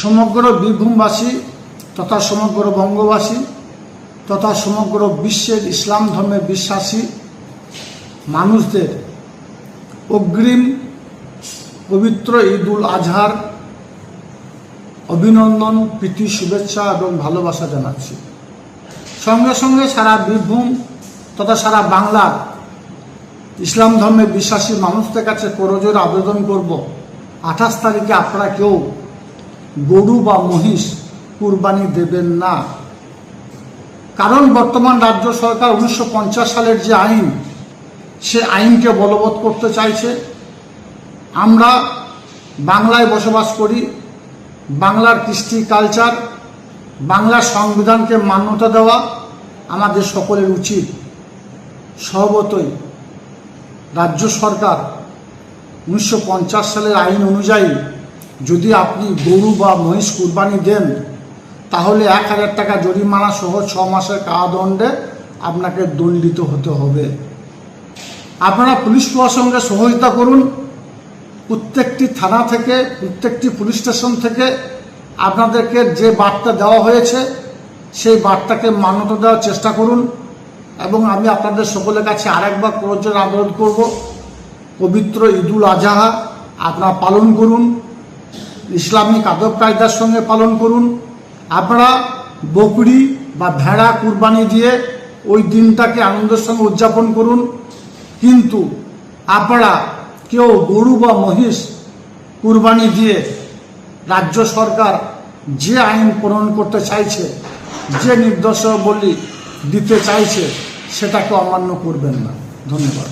সমগ্র বীরভূমবাসী তথা সমগ্র বঙ্গবাসী তথা সমগ্র বিশ্বের ইসলাম ধর্মে বিশ্বাসী মানুষদের অগ্রিম পবিত্র ঈদ উল আজহার অভিনন্দন, প্রীতি, শুভেচ্ছা এবং ভালোবাসা জানাচ্ছি। সঙ্গে সঙ্গে সারা বীরভূম তথা সারা বাংলার ইসলাম ধর্মে বিশ্বাসী মানুষদের কাছে করজোড়ে আবেদন করব, 28 তারিখে আপনারা কেউ গরু বা মহিষ কুরবানি দেবেন না। কারণ বর্তমান রাজ্য সরকার 1950 সালের যে আইন, সে আইনকে বলবৎ করতে চাইছে। আমরা বাংলায় বসবাস করি, বাংলার কৃষ্টি কালচার, বাংলার সংবিধানকে মান্যতা দেওয়া আমাদের সকলের উচিত। স্বভাবতই রাজ্য সরকার 1950 সালের আইন অনুযায়ী যদি আপনি গরু বা মহিষ কুরবানি দেন, তাহলে 1000 টাকা জরিমানা সহ 6 মাসের কারাদণ্ডে আপনাকে দণ্ডিত হতে হবে। আপনারা পুলিশ প্রশাসনকে সহযোগিতা করুন। প্রত্যেকটি থানা থেকে, প্রত্যেকটি পুলিশ স্টেশন থেকে আপনাদেরকে যে বার্তা দেওয়া হয়েছে সেই বার্তাকে মান্যতা দেওয়ার চেষ্টা করুন। এবং আমি আপনাদের সকলের কাছে আরেকবার করজোড়ে আবেদন করব, পবিত্র ঈদ উল আজহা আপনারা পালন করুন, ইসলামিক আদব কায়দার সঙ্গে পালন করুন। আপনারা বকরি বা ভেড়া কুরবানি দিয়ে ওই দিনটাকে আনন্দের সঙ্গে উদযাপন করুন, কিন্তু আপনারা কেউ গরু বা মহিষ কুরবানি দিয়ে রাজ্য সরকার যে আইন প্রণয়ন করতে চাইছে, যে নির্দেশাবলী দিতে চাইছে, সেটাকে অমান্য করবেন না। ধন্যবাদ।